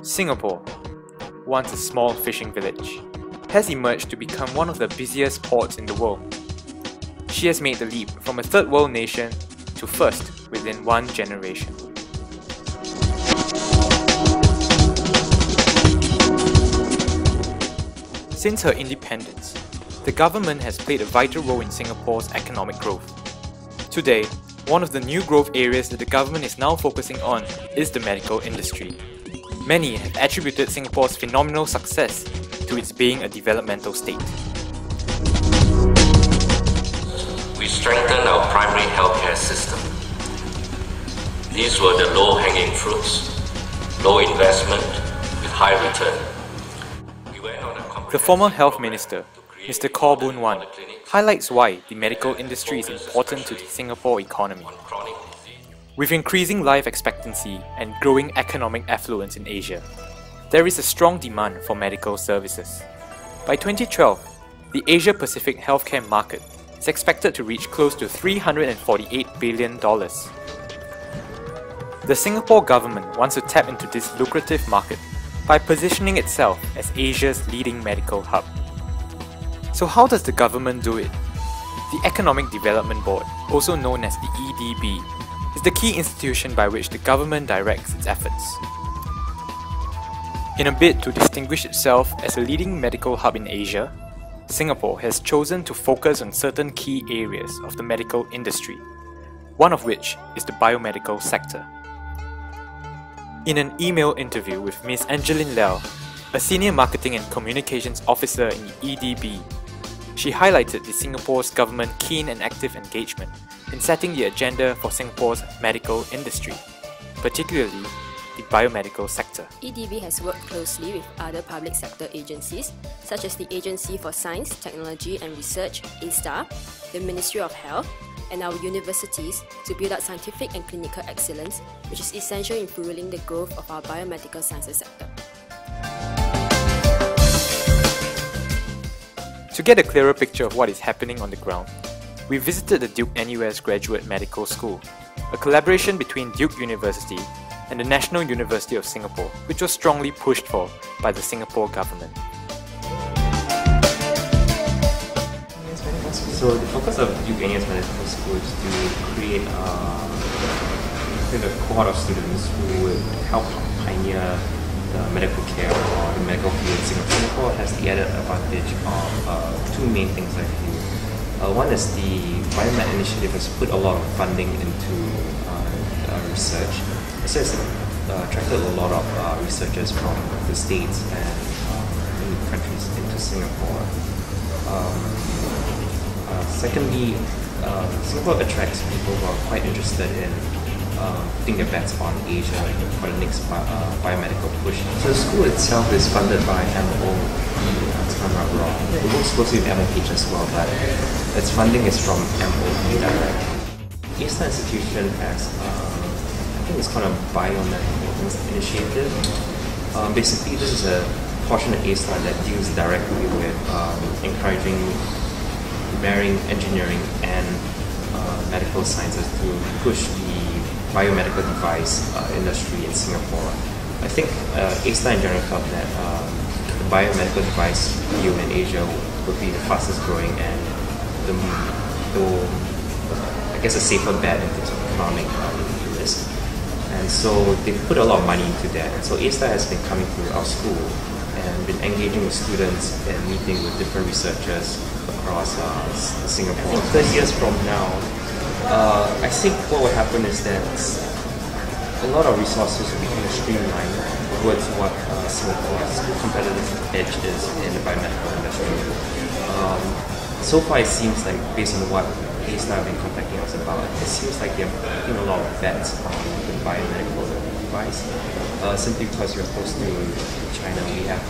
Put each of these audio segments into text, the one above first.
Singapore, once a small fishing village, has emerged to become one of the busiest ports in the world. She has made the leap from a third world nation to first within one generation. Since her independence, the government has played a vital role in Singapore's economic growth. Today, one of the new growth areas that the government is now focusing on is the medical industry. Many have attributed Singapore's phenomenal success to its being a developmental state. We strengthened our primary healthcare system. These were the low-hanging fruits, low investment with high return. The former health minister, Mr. Khaw Boon Wan, highlights why the medical industry is important to the Singapore economy. With increasing life expectancy and growing economic affluence in Asia, there is a strong demand for medical services. By 2012, the Asia-Pacific healthcare market is expected to reach close to $348 billion. The Singapore government wants to tap into this lucrative market by positioning itself as Asia's leading medical hub. So how does the government do it? The Economic Development Board, also known as the EDB, is the key institution by which the government directs its efforts. In a bid to distinguish itself as a leading medical hub in Asia, Singapore has chosen to focus on certain key areas of the medical industry, one of which is the biomedical sector. In an email interview with Ms. Angeline Lau, a senior marketing and communications officer in the EDB, she highlighted the Singapore's government's keen and active engagement in setting the agenda for Singapore's medical industry, particularly the biomedical sector. EDB has worked closely with other public sector agencies such as the Agency for Science, Technology and Research, A*STAR, the Ministry of Health, and our universities to build up scientific and clinical excellence, which is essential in fueling the growth of our biomedical sciences sector. To get a clearer picture of what is happening on the ground, we visited the Duke NUS Graduate Medical School, a collaboration between Duke University and the National University of Singapore, which was strongly pushed for by the Singapore government. So the focus of Duke NUS Medical School is to create a cohort of students who would help pioneer the medical care or the medical field in Singapore. Singapore has the added advantage of two main things I feel. One is the Biomed initiative has put a lot of funding into research. It has attracted a lot of researchers from the States and many countries into Singapore. Secondly, Singapore attracts people who are quite interested in putting their bets on Asia for the next biomedical push. So the school itself is funded by MOE, if I'm not wrong. It works closely with MOH as well, but its funding is from MOE directly. A*STAR institution has, I think it's called a biomedical initiative. Basically, this is a portion of A*STAR that deals directly with encouraging marrying engineering and medical sciences to push the biomedical device industry in Singapore. I think A*STAR in general felt that the biomedical device field in Asia would be the fastest growing and I guess a safer bet in terms of economic risk. And so they put a lot of money into that. And so A*STAR has been coming through our school and been engaging with students and meeting with different researchers across Singapore. 30 years from now, I think what will happen is that a lot of resources will be kind of streamlined towards what Singapore's competitive edge is in the biomedical industry. So far it seems like, based on what A*STAR have been contacting us about, it seems like they're putting a lot of bets on the biomedical device. Simply because we're close to China, we have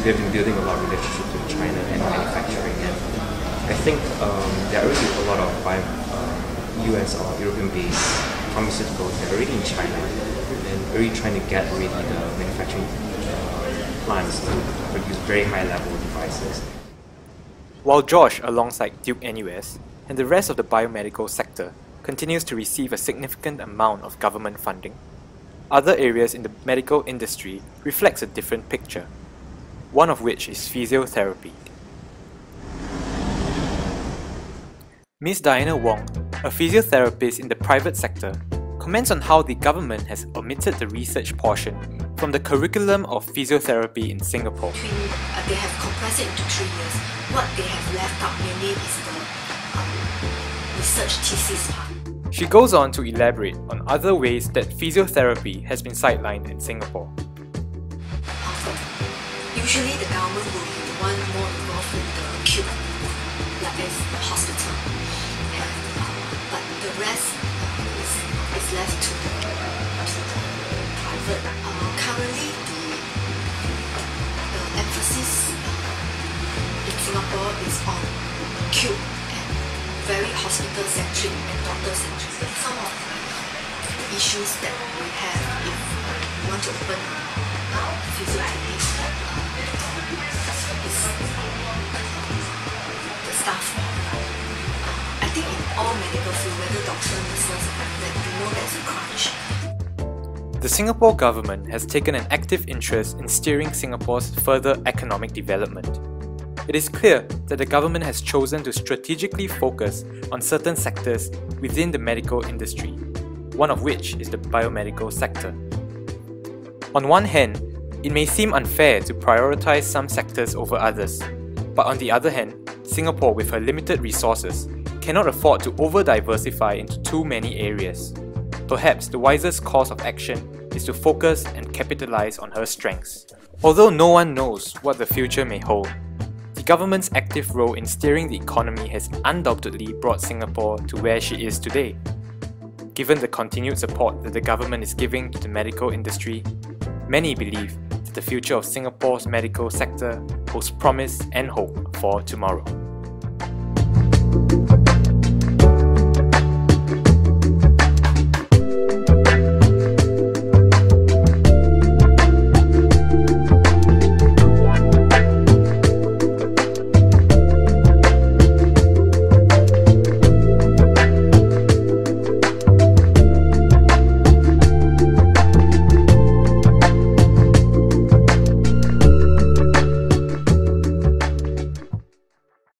been building a lot of relationships with China and manufacturing, and I think there are already a lot of US or European-based pharmaceuticals that are already in China and already trying to get already the manufacturing plants to produce very high-level devices. While Josh, alongside Duke NUS, and the rest of the biomedical sector continues to receive a significant amount of government funding, other areas in the medical industry reflects a different picture, one of which is physiotherapy. Ms. Diana Wong, a physiotherapist in the private sector, comments on how the government has omitted the research portion from the curriculum of physiotherapy in Singapore. They have compressed it into 3 years. What they have left out mainly is the research thesis part. She goes on to elaborate on other ways that physiotherapy has been sidelined in Singapore. Usually the government will be the one more involved with the acute, like as the hospital. But the rest is left to the private. Currently, the emphasis in Singapore is on acute and very hospital-centric and doctor-centric. Some of the issues that we have if we want to open physiotherapy is the staff. I think in all medical fields, whether doctors, nurses, that you know there's a crunch. The Singapore government has taken an active interest in steering Singapore's further economic development. It is clear that the government has chosen to strategically focus on certain sectors within the medical industry, one of which is the biomedical sector. On one hand, it may seem unfair to prioritize some sectors over others, but on the other hand, Singapore, with her limited resources, cannot afford to over-diversify into too many areas. Perhaps the wisest course of action is to focus and capitalize on her strengths. Although no one knows what the future may hold, the government's active role in steering the economy has undoubtedly brought Singapore to where she is today. Given the continued support that the government is giving to the medical industry, many believe that the future of Singapore's medical sector holds promise and hope for tomorrow.